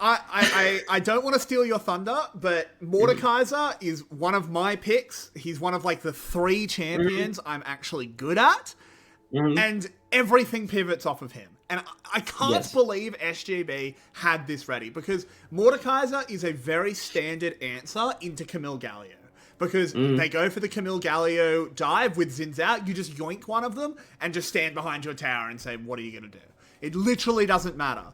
I don't want to steal your thunder, but Mordekaiser is one of my picks. He's one of like the 3 champions I'm actually good at, and everything pivots off of him. And I can't believe SGB had this ready, because Mordekaiser is a very standard answer into Camille Galio. Because they go for the Camille Galio dive with Zins out, you just yoink one of them and just stand behind your tower and say, what are you going to do? It literally doesn't matter.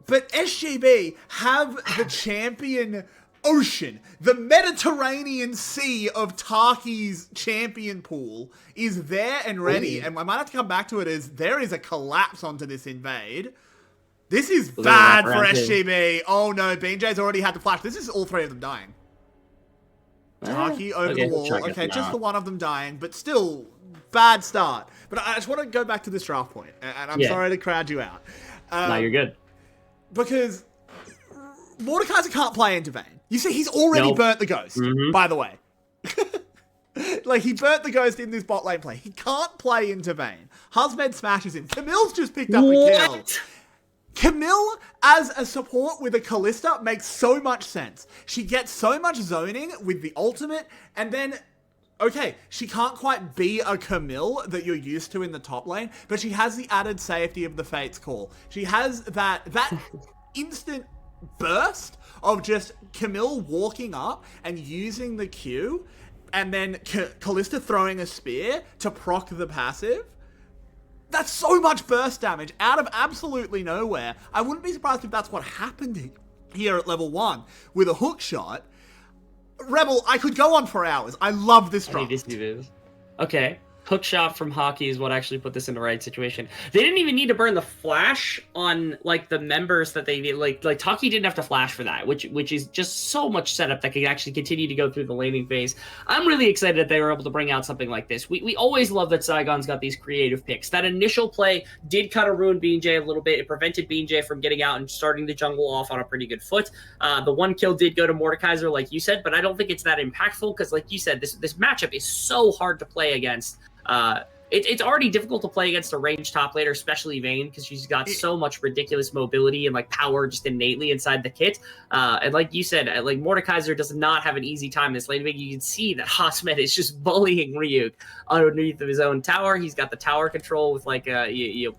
But SGB have the champion ocean. The Mediterranean Sea of Tarki's champion pool is there and ready. And I might have to come back to it as there is a collapse onto this invade. This is bad for SGB. Oh no, BJ's already had the flash. This is all 3 of them dying. Tarki over the wall. Okay, just the one of them dying, but still, bad start. But I just want to go back to this draft point, and I'm sorry to crowd you out. No, you're good. Because Mordekaiser can't play into Vayne. You see, he's already burnt the ghost, by the way. Like, he burnt the ghost in this bot lane play. He can't play into Vayne. Husmed smashes him. Camille's just picked up a kill. Camille, as a support with a Kalista, makes so much sense. She gets so much zoning with the ultimate, and then, okay, she can't quite be a Camille that you're used to in the top lane, but she has the added safety of the Fate's Call. She has that instant burst of just Camille walking up and using the Q, and then Kalista throwing a spear to proc the passive. That's so much burst damage out of absolutely nowhere. I wouldn't be surprised if that's what happened here at level 1 with a hook shot. Rebel, I could go on for hours. I love this drop. Okay. Hook shot from Hockey is what actually put this in the right situation. They didn't even need to burn the flash on like the members that they need. Like Hockey didn't have to flash for that, which is just so much setup that could actually continue to go through the laning phase. I'm really excited that they were able to bring out something like this. We always love that Saigon's got these creative picks. That initial play did kind of ruin BJ a little bit. It prevented BJ from getting out and starting the jungle off on a pretty good foot. The 1 kill did go to Mordekaiser, like you said, but I don't think it's that impactful because, like you said, this matchup is so hard to play against. It's already difficult to play against a ranged top laner, especially Vayne, because she's got so much ridiculous mobility and like power just innately inside the kit. And like you said, like Mordekaiser does not have an easy time in this lane. You can see that Hosmed is just bullying Ryuk underneath of his own tower. He's got the tower control with like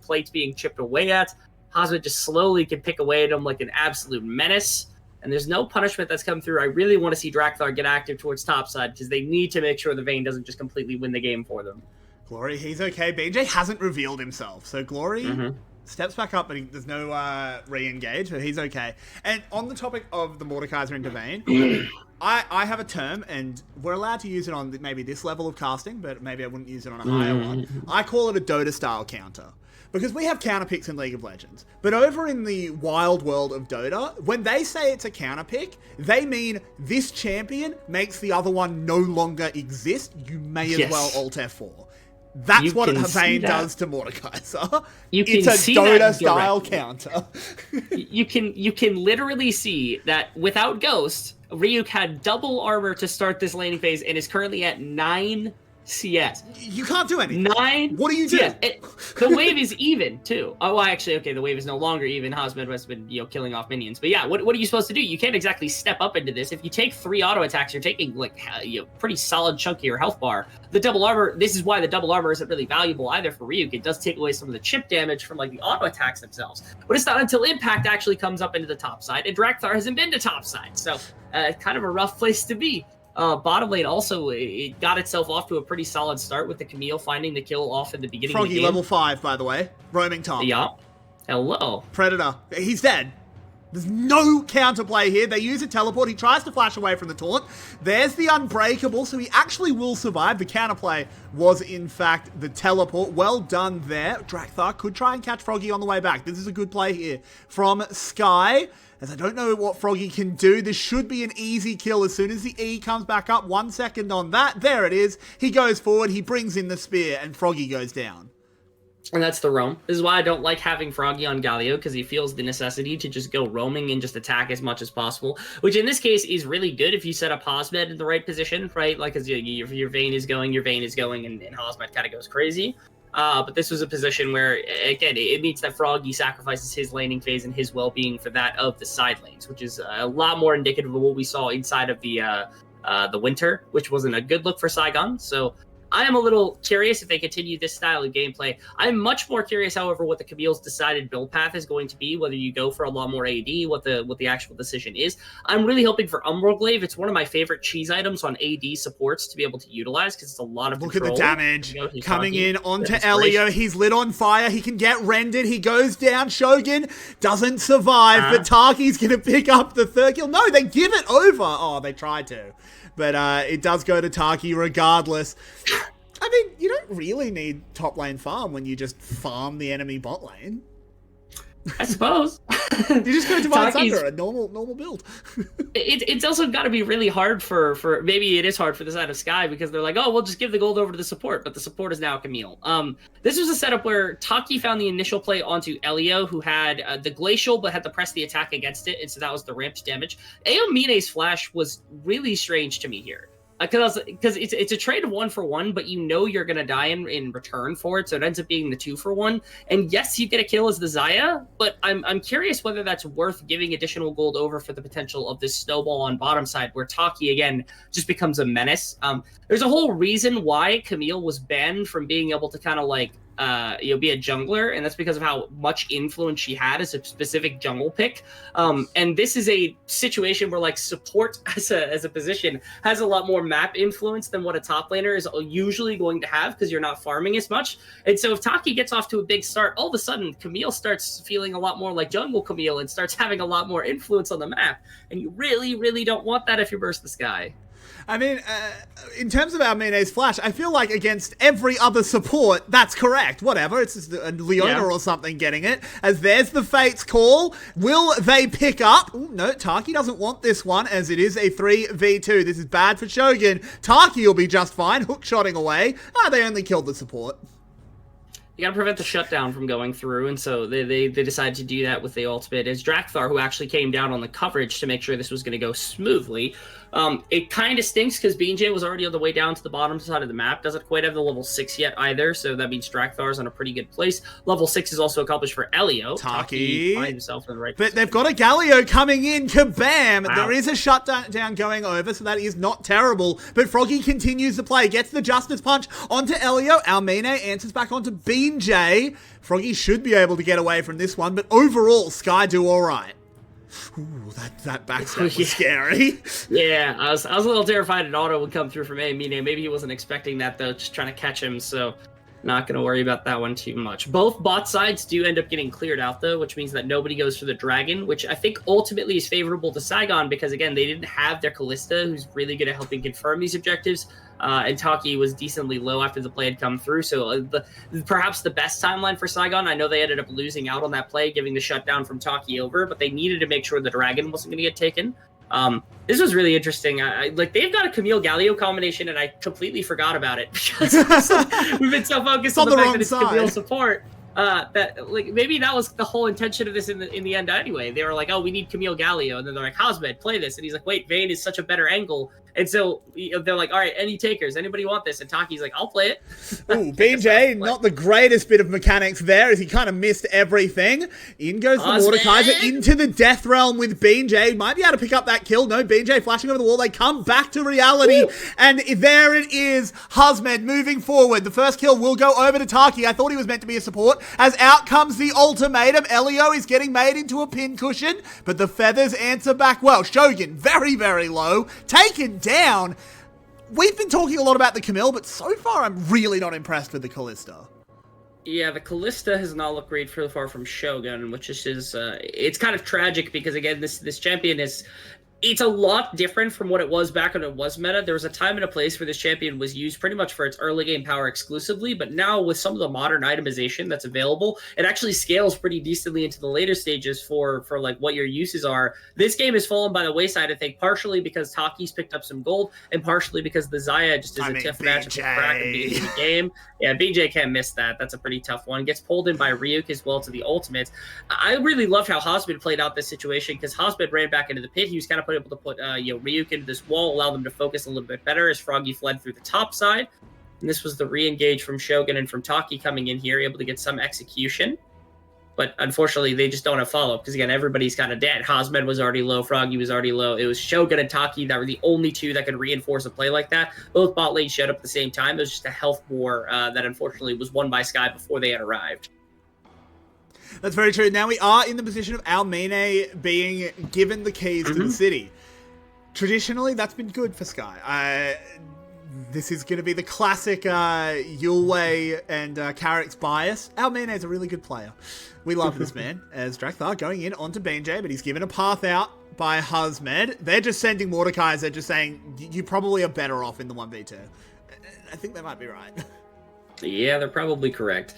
plates being chipped away at. Hosmed just slowly can pick away at him like an absolute menace. And there's no punishment that's come through. I really want to see Drakthar get active towards topside because they need to make sure the Vayne doesn't just completely win the game for them. Glory, he's okay. BJ hasn't revealed himself. So Glory steps back up, but there's no re-engage, but he's okay. And on the topic of the Mordekaiser into Vayne, I have a term, and we're allowed to use it on maybe this level of casting, but maybe I wouldn't use it on a higher one. I call it a Dota-style counter. Because we have counter picks in League of Legends. But over in the wild world of Dota, when they say it's a counter pick, they mean this champion makes the other one no longer exist. You may as well Alt F4. That's what Vayne does to Mordekaiser. It's a Dota-style counter. you can literally see that without Ghost, Ryuk had double armor to start this laning phase and is currently at 9 CS. You can't do anything. 9. What do you do? The wave is even too. Oh, well, actually, okay, the wave is no longer even. Hosmed has been, killing off minions. But yeah, what are you supposed to do? You can't exactly step up into this. If you take 3 auto attacks, you're taking like pretty solid chunk of your health bar. The double armor. This is why the double armor isn't really valuable either for Ryuk. It does take away some of the chip damage from like the auto attacks themselves. But it's not until impact actually comes up into the top side, and Drakthar hasn't been to top side, so kind of a rough place to be. Bottom lane also, it got itself off to a pretty solid start with the Camille finding the kill off in the beginning of the game. Froggy level 5, by the way. Roaming top. Yeah. Hello. Predator. He's dead. There's no counterplay here. They use a teleport. He tries to flash away from the taunt. There's the unbreakable, so he actually will survive. The counterplay was, in fact, the teleport. Well done there. Drakthar could try and catch Froggy on the way back. This is a good play here from Sky. As I don't know what Froggy can do. This should be an easy kill as soon as the E comes back up. 1 second on that. There it is. He goes forward. He brings in the spear, and Froggy goes down. And that's the roam. This is why I don't like having Froggy on Galio, because he feels the necessity to just go roaming and just attack as much as possible, which in this case is really good if you set up Hosmed in the right position, right? Like, as your Vayne is going, and Hosmed kind of goes crazy. But this was a position where, again, it means that Froggy sacrifices his laning phase and his well-being for that of the side lanes, which is a lot more indicative of what we saw inside of the winter, which wasn't a good look for Saigon. So I am a little curious if they continue this style of gameplay. I'm much more curious, however, what the Camille's decided build path is going to be, whether you go for a lot more AD, what the actual decision is. I'm really hoping for Umbral Glaive. It's one of my favorite cheese items on AD supports to be able to utilize because it's a lot of control. Look at the damage coming in onto Elio. He's lit on fire. He can get rendered. He goes down. Shogun doesn't survive, but Taki's going to pick up the third kill. No, they give it over. Oh, they tried to. But it does go to Taki regardless. I mean, you don't really need top lane farm when you just farm the enemy bot lane. I suppose. You just go to Divine Sunder, a normal build. It's also got to be really hard for maybe it is hard for the side of Sky because they're like, oh, we'll just give the gold over to the support, but the support is now Camille. This was a setup where Taki found the initial play onto Elio, who had the Glacial but had to press the attack against it, and so that was the ramped damage. Aomine's flash was really strange to me here. Because it's a trade of 1-for-1, but you know you're gonna die in return for it, so it ends up being the 2-for-1. And yes, you get a kill as the Xayah, but I'm curious whether that's worth giving additional gold over for the potential of this snowball on bottom side, where Taki again just becomes a menace. There's a whole reason why Camille was banned from being able to kind of like be a jungler, and that's because of how much influence she had as a specific jungle pick. And this is a situation where like support as a position has a lot more map influence than what a top laner is usually going to have because you're not farming as much. And so if Taki gets off to a big start, all of a sudden Camille starts feeling a lot more like jungle Camille and starts having a lot more influence on the map. And you really, really don't want that if you burst the sky. I mean, in terms of Aomine's flash, I feel like against every other support, that's correct. Whatever, it's just a Leona or something getting it. As there's the Fate's call. Will they pick up? Ooh, no, Taki doesn't want this one, as it is a 3v2. This is bad for Shogun. Taki will be just fine, hookshotting away. They only killed the support. You gotta prevent the shutdown from going through, and so they decided to do that with the ultimate as Drakthar, who actually came down on the coverage to make sure this was going to go smoothly. It kind of stinks because BJ was already on the way down to the bottom side of the map. Doesn't quite have the level 6 yet either, so that means Drakthar's on a pretty good place. Level 6 is also accomplished for Elio. Taki finds himself in the right position. They've got a Galio coming in. Kabam! Wow. There is a shutdown going over, so that is not terrible. But Froggy continues to play, gets the Justice Punch onto Elio. Aomine answers back onto BJ. Froggy should be able to get away from this one, but overall, Sky do all right. Ooh, that backstep was scary. Yeah, I was a little terrified an auto would come through from Aomine. Maybe he wasn't expecting that, though, just trying to catch him, so not going to worry about that one too much. Both bot sides do end up getting cleared out, though, which means that nobody goes for the Dragon, which I think ultimately is favorable to Saigon because, again, they didn't have their Callista, who's really good at helping confirm these objectives. And Taki was decently low after the play had come through, so perhaps the best timeline for Saigon. I know they ended up losing out on that play, giving the shutdown from Taki over, but they needed to make sure the Dragon wasn't going to get taken. This was really interesting. Like they've got a Camille Galio combination, and I completely forgot about it because we've been so focused on the fact that it's Camille support. That like maybe that was the whole intention of this in the end anyway. They were like, oh, we need Camille Galio, and then they're like, Hosmed, play this, and he's like, wait, Vayne is such a better angle. And so they're like, all right, any takers? Anybody want this? And Taki's like, I'll play it. Ooh, BJ, not the greatest bit of mechanics there as he kind of missed everything. In goes the Mordekaiser into the Death Realm with BJ. Might be able to pick up that kill. No, BJ flashing over the wall. They come back to reality. Ooh. And there it is. Hosmed moving forward. The first kill will go over to Taki. I thought he was meant to be a support. As out comes the ultimatum. Elio is getting made into a pincushion, but the feathers answer back well. Shogun, very, very low. Taken down. We've been talking a lot about the Camille, but so far I'm really not impressed with the Callista. Yeah, the Callista has not looked great for far from Shogun, which is it's kind of tragic because again, this champion it's a lot different from what it was back when it was meta. There was a time and a place where this champion was used pretty much for its early game power exclusively, but now with some of the modern itemization that's available, it actually scales pretty decently into the later stages for like what your uses are. This game has fallen by the wayside, I think, partially because Taki's picked up some gold, and partially because the Xayah just is a tough matchup with Crack at the beginning of the game. Yeah, BJ can't miss that. That's a pretty tough one. Gets pulled in by Ryuk as well to the ultimates. I really loved how Hosmed played out this situation because Hosmed ran back into the pit. He was kind of able to put Ryuk into this wall, allow them to focus a little bit better as Froggy fled through the top side. And this was the re-engage from Shogun and from Taki coming in here, able to get some execution. But unfortunately, they just don't have follow-up because, again, everybody's kind of dead. Hosmed was already low. Froggy was already low. It was Shogun and Taki that were the only two that could reinforce a play like that. Both bot lanes showed up at the same time. It was just a health war that unfortunately was won by Sky before they had arrived. That's very true. Now we are in the position of Almine being given the keys to the city. Traditionally, that's been good for Sky. This is going to be the classic Yulwei and Carrick's bias. Almine is a really good player. We love this man as Drakthar going in onto BJ, but he's given a path out by Hosmed. They're just sending Mordekaiser. They're just saying, you probably are better off in the 1v2. I think they might be right. Yeah, they're probably correct.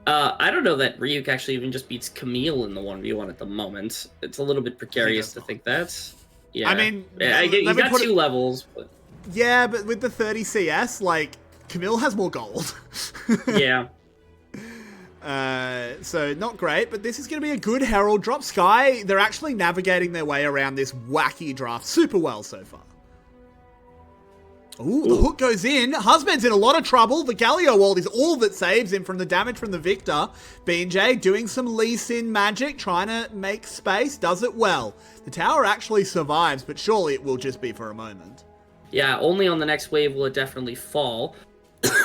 I don't know that Ryuk actually even just beats Camille in the 1v1 at the moment. It's a little bit precarious to think that. Yeah. I mean, he's got two levels. But... Yeah, but with the 30 CS, like, Camille has more gold. Yeah. So not great, but this is going to be a good Herald drop. Sky, they're actually navigating their way around this wacky draft super well so far. Ooh, the hook goes in. Husband's in a lot of trouble. The Galio wall is all that saves him from the damage from the Victor. BJ doing some Lee Sin magic, trying to make space. Does it well. The tower actually survives, but surely it will just be for a moment. Yeah, only on the next wave will it definitely fall.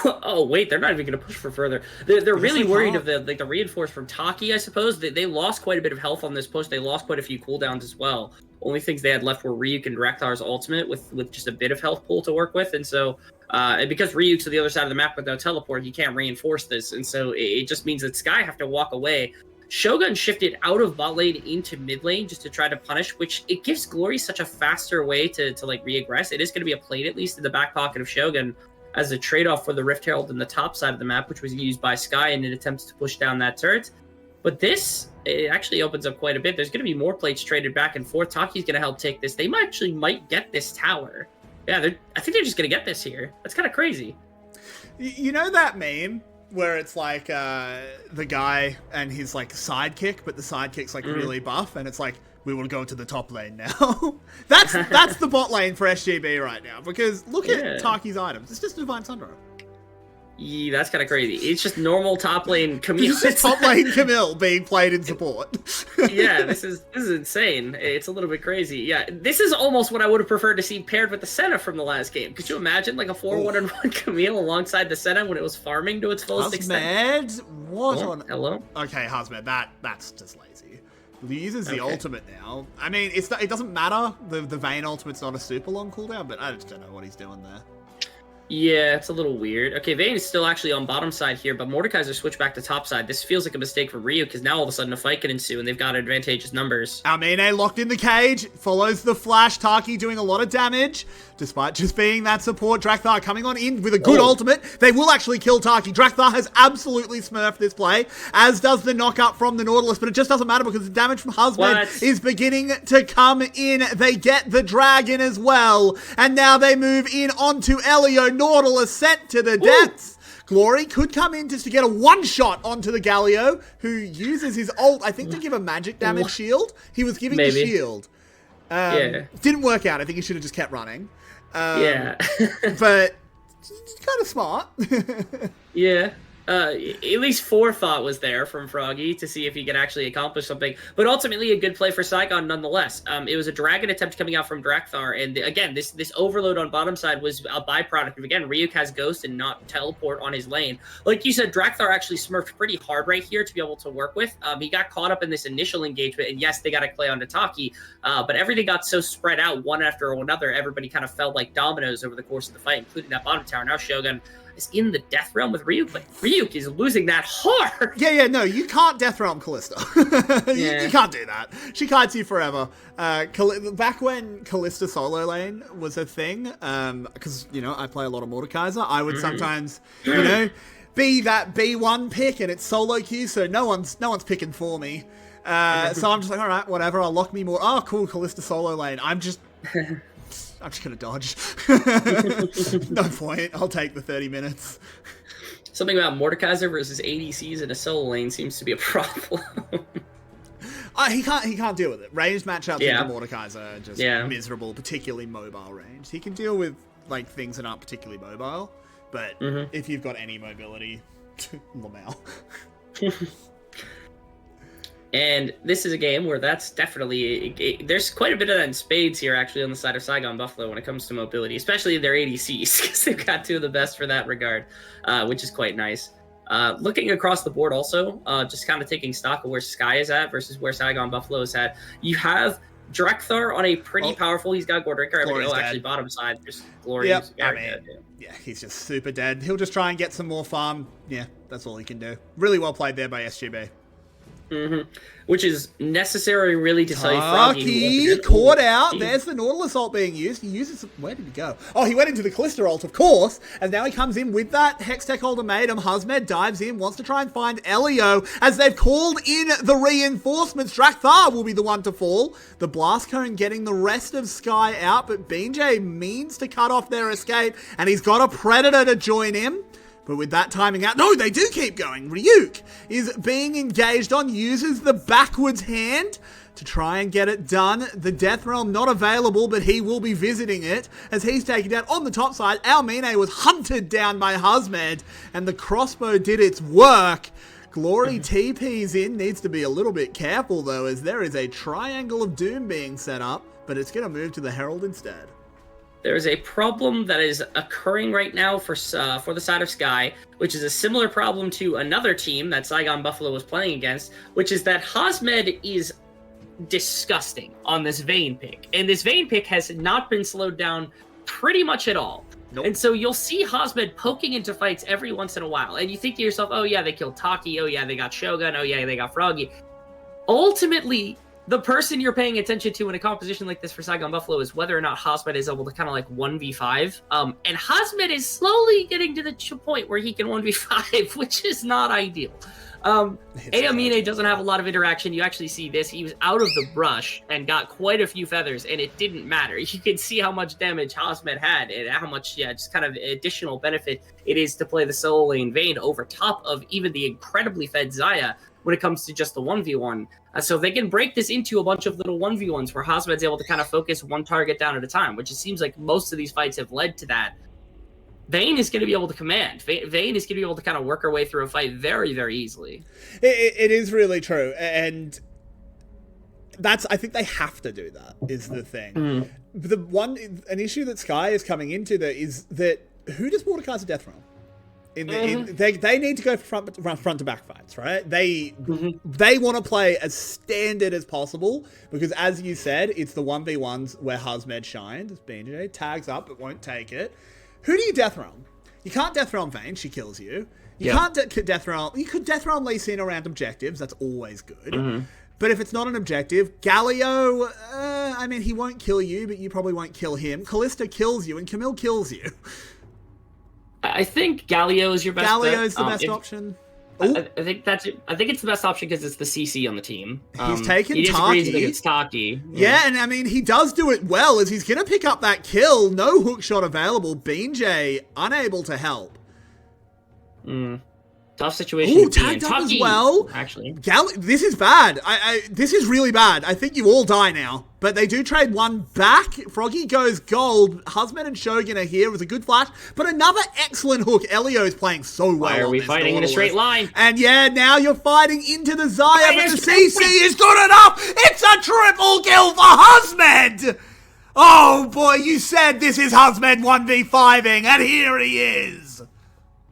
Oh, wait, they're not even going to push for further. They're really worried of the reinforce from Taki, I suppose. They lost quite a bit of health on this push. They lost quite a few cooldowns as well. Only things they had left were Ryuk and Drakthar's ultimate with just a bit of health pool to work with. And so, and because Ryuk's to the other side of the map without teleport, he can't reinforce this. And so it just means that Sky have to walk away. Shogun shifted out of bot lane into mid lane just to try to punish, which it gives Glory such a faster way to like re-aggress. It is going to be a plate at least in the back pocket of Shogun as a trade-off for the Rift Herald in the top side of the map, which was used by Sky in an attempt to push down that turret. But this, it actually opens up quite a bit. There's going to be more plates traded back and forth. Taki's going to help take this. They might get this tower. Yeah, I think they're just going to get this here. That's kind of crazy. You know that meme where it's like the guy and his like sidekick, but the sidekick's like really buff, and it's like, we will go to the top lane now. That's the bot lane for SGB right now, because look at Taki's items. It's just a Divine Sunderer. Yeah, that's kind of crazy. It's just normal top lane Camille. This is top lane Camille being played in support. Yeah, this is insane. It's a little bit crazy. Yeah, this is almost what I would have preferred to see paired with the Senna from the last game. Could you imagine like a 4-1-1 Camille alongside the Senna when it was farming to its fullest extent? Hosmed? What on... Hello? Okay, Hosmed, that's just lazy. He uses the ultimate now. I mean, it doesn't matter. The Vayne ultimate's not a super long cooldown, but I just don't know what he's doing there. Yeah, it's a little weird. Okay, Vayne is still actually on bottom side here, but Mordekaiser switched back to top side. This feels like a mistake for Ryu, because now all of a sudden a fight can ensue, and they've got advantageous numbers. Almine locked in the cage, follows the flash. Taki doing a lot of damage, despite just being that support. Drakthar coming on in with a good ultimate. They will actually kill Taki. Drakthar has absolutely smurfed this play, as does the knockup from the Nautilus, but it just doesn't matter because the damage from Husband is beginning to come in. They get the dragon as well, and now they move in onto Elio. Nautilus sent to the depths. Glory could come in just to get a one-shot onto the Galio, who uses his ult, I think, to give a magic damage shield. He was giving the shield. Didn't work out. I think he should have just kept running. But it's kind of smart. Yeah. At least forethought was there from Froggy to see if he could actually accomplish something. But ultimately, a good play for Saigon nonetheless. It was a dragon attempt coming out from Drakthar. And again, this overload on bottom side was a byproduct of, again, Ryuk has Ghost and not teleport on his lane. Like you said, Drakthar actually smurfed pretty hard right here to be able to work with. He got caught up in this initial engagement. And yes, they got to play onto Taki. But everything got so spread out one after another. Everybody kind of fell like dominoes over the course of the fight, including that bottom tower. Now Shogun is in the death realm with Ryuk, but Ryuk is losing that hard. No, you can't death realm Callista. You can't do that. She kites you forever. Back when Callista solo lane was a thing, because, I play a lot of Mordekaiser, I would sometimes, be that B1 pick and it's solo queue, so no one's picking for me. So I'm just like, all right, whatever, I'll lock me more. Oh, cool, Callista solo lane. I'm just gonna dodge. No point. I'll take the 30 minutes. Something about Mordekaiser versus ADCs in a solo lane seems to be a problem. He can't deal with it. Ranged matchups into Mordekaiser are just miserable, particularly mobile range. He can deal with like things that aren't particularly mobile, But if you've got any mobility, Lamau. And this is a game where that's definitely... there's quite a bit of that in spades here, actually, on the side of Saigon Buffalo when it comes to mobility, especially their ADCs, because they've got two of the best for that regard, which is quite nice. Looking across the board also, just kind of taking stock of where Sky is at versus where Saigon Buffalo is at, you have Drekthar on a pretty powerful... He's got Gordrinker. Actually, bottom side, just Glory. Yep, yeah, he's just super dead. He'll just try and get some more farm. Yeah, that's all he can do. Really well played there by SGB. Which is necessary, really, to say Froggy caught out. There's the Nautilus ult being used. He uses... Where did he go? Oh, he went into the Callista ult, of course. And now he comes in with that Hextech ultimatum. Husmed dives in, wants to try and find Elio. As they've called in the reinforcements, Drakthar will be the one to fall. The Blast Cone getting the rest of Sky out, but BJ means to cut off their escape. And he's got a Predator to join him. But with that timing out, no, they do keep going. Ryuk is being engaged on, uses the backwards hand to try and get it done. The Death Realm not available, but he will be visiting it as he's taken down on the top side. Almine was hunted down by Husmed, and the crossbow did its work. Glory TP's in, needs to be a little bit careful though, as there is a triangle of doom being set up, but it's going to move to the Herald instead. There is a problem that is occurring right now for the side of Sky, which is a similar problem to another team that Saigon Buffalo was playing against, which is that Husmed is disgusting on this Vayne pick. And this Vayne pick has not been slowed down pretty much at all. Nope. And so you'll see Husmed poking into fights every once in a while. And you think to yourself, oh yeah, they killed Taki. Oh yeah, they got Shogun. Oh yeah, they got Froggy. Ultimately, the person you're paying attention to in a composition like this for Saigon Buffalo is whether or not Husmed is able to kind of like 1v5. And Husmed is slowly getting to the point where he can 1v5, which is not ideal. Amine doesn't have a lot of interaction. You actually see this. He was out of the brush and got quite a few feathers, and it didn't matter. You can see how much damage Husmed had and how much, just kind of additional benefit it is to play the solo lane Vayne over top of even the incredibly fed Xayah when it comes to just the 1v1. So they can break this into a bunch of little 1v1s where Husmed's able to kind of focus one target down at a time, which it seems like most of these fights have led to that. Vayne is going to be able to command. Vayne is going to be able to kind of work her way through a fight very, very easily. It is really true. And I think they have to do that, is the thing. An issue that Sky is coming into there is that who does Mordekaiser Death Realm? They need to go front to back fights, right? They want to play as standard as possible because, as you said, it's the 1v1s where Husmed shined. BJ tags up but won't take it. Who do you Death Realm? You can't Death Realm Vayne, she kills you. You can't Death Realm. You could Death Realm Lee Sin around objectives. That's always good. But if it's not an objective, Galio, I mean, he won't kill you, but you probably won't kill him. Callista kills you, and Camille kills you. I think Galio is your best bet. Galio's the best option. I think it's the best option because it's the CC on the team. He's taken Taki. He disagrees against Taki. Yeah, and I mean, he does do it well, as he's going to pick up that kill. No hook shot available. BJ unable to help. Tough situation. Ooh, tagged up as well. Actually, this is bad. This is really bad. I think you all die now. But they do trade one back. Froggy goes gold. Husmed and Shogun are here with a good flash. But another excellent hook. Elio is playing so well. Why are we fighting in a straight line? And yeah, now you're fighting into the Xayah, but the CC is good enough. It's a triple kill for Husmed. Oh boy, you said this is Husmed 1v5ing, and here he is.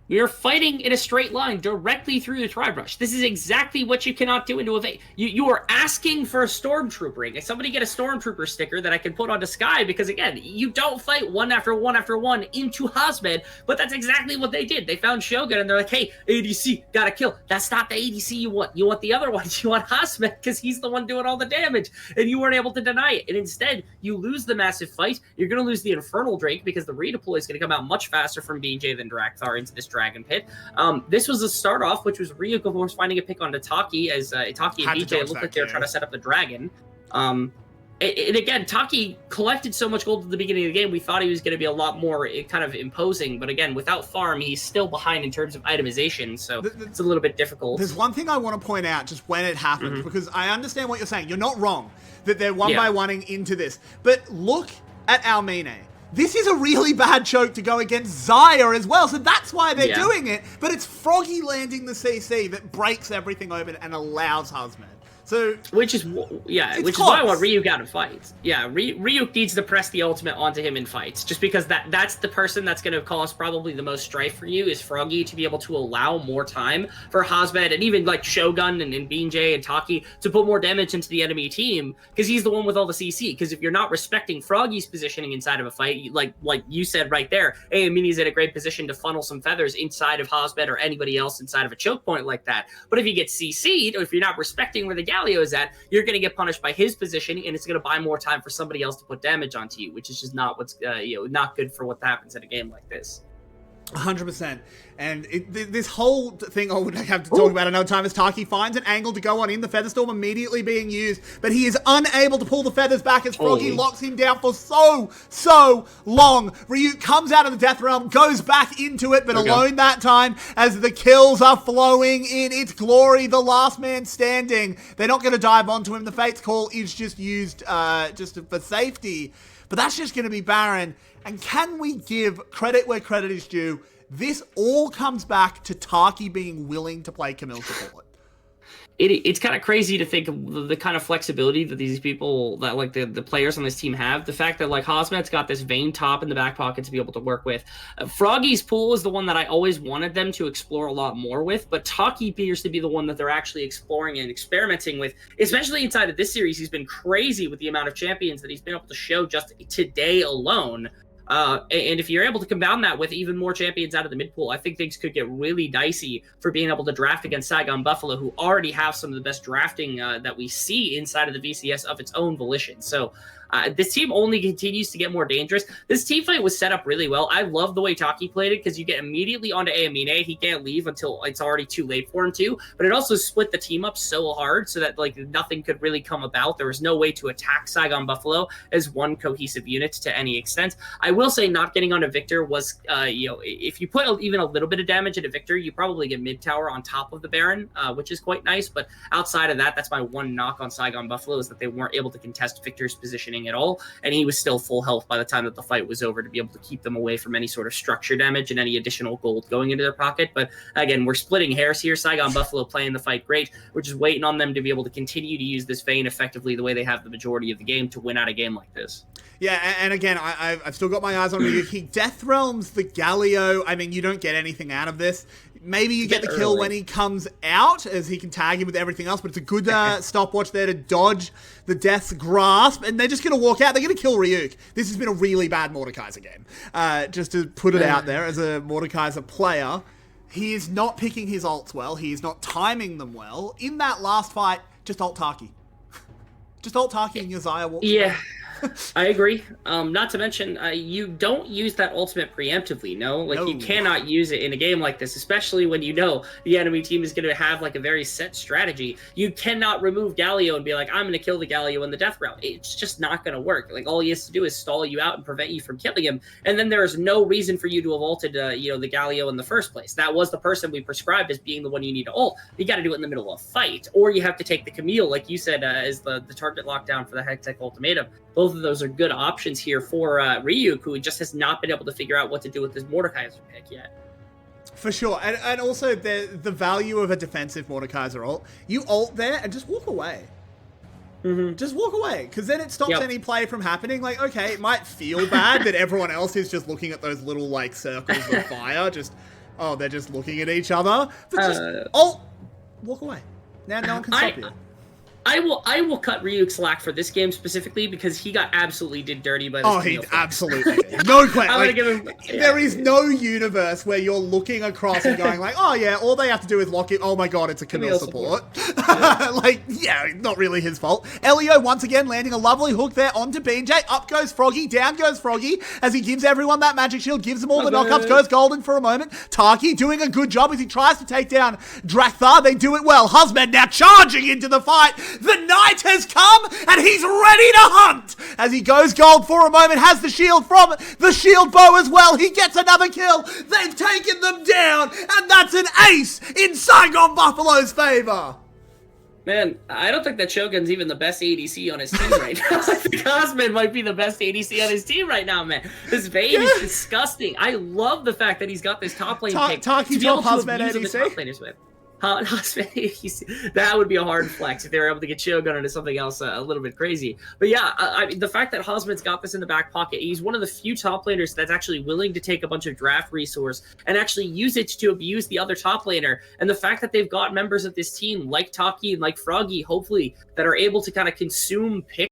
We are fighting in a straight line directly through the tri-brush. This is exactly what you cannot do into a Vayne. You are asking for a Stormtrooper. Can somebody get a Stormtrooper sticker that I can put onto Sky? Because again, you don't fight one after one after one into Husmed, but that's exactly what they did. They found Shogun and they're like, hey, ADC, gotta kill. That's not the ADC you want. You want the other one. You want Husmed because he's the one doing all the damage. And you weren't able to deny it. And instead, you lose the massive fight. You're going to lose the Infernal Drake because the redeploy is going to come out much faster from BJ than Drakthar into this Dragon Pit. This was a start off, which was Ryuk, of course, finding a pick onto Taki, as Taki and BJ looked like they were trying to set up the dragon. And again, Taki collected so much gold at the beginning of the game, we thought he was going to be a lot more kind of imposing. But again, without farm, he's still behind in terms of itemization, so it's a little bit difficult. There's one thing I want to point out just when it happens, because I understand what you're saying. You're not wrong that they're one by one-ing into this. But look at Almine. this is a really bad choke to go against Xayah as well, so that's why they're doing it. But it's Froggy landing the CC that breaks everything open and allows Husman. So, which is why I want Ryuk out of fights. Yeah, Ryuk needs to press the ultimate onto him in fights, just because that's the person that's going to cause probably the most strife for you is Froggy, to be able to allow more time for Hosmed and even like Shogun and Beanjay and Taki to put more damage into the enemy team, because he's the one with all the CC. Because if you're not respecting Froggy's positioning inside of a fight, like you said right there, Amini's in a great position to funnel some feathers inside of Hosmed or anybody else inside of a choke point like that. But if he gets CC'd, or if you're not respecting where the Galio is at, you're going to get punished by his position, and it's going to buy more time for somebody else to put damage onto you, which is just not what's not good for what happens in a game like this. 100%. And this whole thing I would have to talk about another time is Taki finds an angle to go on in, the Featherstorm immediately being used, but he is unable to pull the feathers back as Froggy locks him down for so long. Ryuk comes out of the Death Realm, goes back into it, but alone that time as the kills are flowing in its glory, the last man standing. They're not going to dive onto him. The Fate's Call is just used just for safety, but that's just going to be Baron. And can we give credit where credit is due? This all comes back to Taki being willing to play Camille support. It's kind of crazy to think of the kind of flexibility that these people, that like the players on this team have. The fact that like Hosmet's got this Vayne top in the back pocket to be able to work with. Froggy's pool is the one that I always wanted them to explore a lot more with, but Taki appears to be the one that they're actually exploring and experimenting with, especially inside of this series. He's been crazy with the amount of champions that he's been able to show just today alone. And if you're able to compound that with even more champions out of the mid pool, I think things could get really dicey for being able to draft against Saigon Buffalo, who already have some of the best drafting that we see inside of the VCS of its own volition. So this team only continues to get more dangerous. This team fight was set up really well. I love the way Taki played it, because you get immediately onto Amine. He can't leave until it's already too late for him to, but it also split the team up so hard so that like nothing could really come about. There was no way to attack Saigon Buffalo as one cohesive unit to any extent. I will say not getting onto Victor was, if you put even a little bit of damage into Victor, you probably get mid tower on top of the Baron, which is quite nice. But outside of that, that's my one knock on Saigon Buffalo, is that they weren't able to contest Victor's positioning at all, and he was still full health by the time that the fight was over to be able to keep them away from any sort of structure damage and any additional gold going into their pocket. But again, we're splitting hairs here. Saigon Buffalo playing the fight great. We're just waiting on them to be able to continue to use this Vayne effectively the way they have the majority of the game to win out a game like this. Yeah, and again, I've still got my eyes on Ryuk. He Death Realms the Galio. I mean, you don't get anything out of this. Maybe you get the kill when he comes out, as he can tag him with everything else, but it's a good stopwatch there to dodge the Death's Grasp, and they're just going to walk out. They're going to kill Ryuk. This has been a really bad Mordekaiser game. Just to put it out there, as a Mordekaiser player, he is not picking his ults well. He is not timing them well. In that last fight, just ult Taki. Just ult Taki and your Xayah walks away. I agree. Not to mention, you don't use that ultimate preemptively, no? Like, you cannot use it in a game like this, especially when you know the enemy team is going to have, like, a very set strategy. You cannot remove Galio and be like, I'm going to kill the Galio in the Death Realm. It's just not going to work. Like, all he has to do is stall you out and prevent you from killing him, and then there is no reason for you to have ulted, the Galio in the first place. That was the person we prescribed as being the one you need to ult. You got to do it in the middle of a fight, or you have to take the Camille, like you said, as the target lockdown for the Hextech Ultimatum. Both of those are good options here for Ryuk, who just has not been able to figure out what to do with his Mordekaiser pick yet. For sure. And also the value of a defensive Mordekaiser ult. You ult there and just walk away. Just walk away, because then it stops any play from happening. Like, okay, it might feel bad that everyone else is just looking at those little, like, circles of fire. They're just looking at each other. But just ult, walk away. Now no one can stop you. I will cut Ryuk slack for this game specifically, because he got absolutely did dirty by this. Oh, he absolutely did. No question. Like, give him, there is no universe where you're looking across and going like, oh yeah, all they have to do is lock it. Oh my god, it's a Camille support. Not really his fault. Elio once again landing a lovely hook there onto Beanjay. Up goes Froggy, down goes Froggy as he gives everyone that magic shield, gives them all the knockups, goes golden for a moment. Taki doing a good job as he tries to take down Drakthar. They do it well. Husband now charging into the fight. The night has come, and he's ready to hunt! As he goes gold for a moment, has the shield from the shield bow as well. He gets another kill. They've taken them down, and that's an ace in Saigon Buffalo's favor. Man, I don't think that Shogun's even the best ADC on his team right now. I think Osman might be the best ADC on his team right now, man. This Vayne is disgusting. I love the fact that he's got this top lane pick Talking to Husband ADC? Top laners with. That would be a hard flex if they were able to get Shogun into something else a little bit crazy. But yeah, I mean, the fact that Husband's got this in the back pocket, he's one of the few top laners that's actually willing to take a bunch of draft resource and actually use it to abuse the other top laner. And the fact that they've got members of this team like Taki and like Froggy, hopefully, that are able to kind of consume picks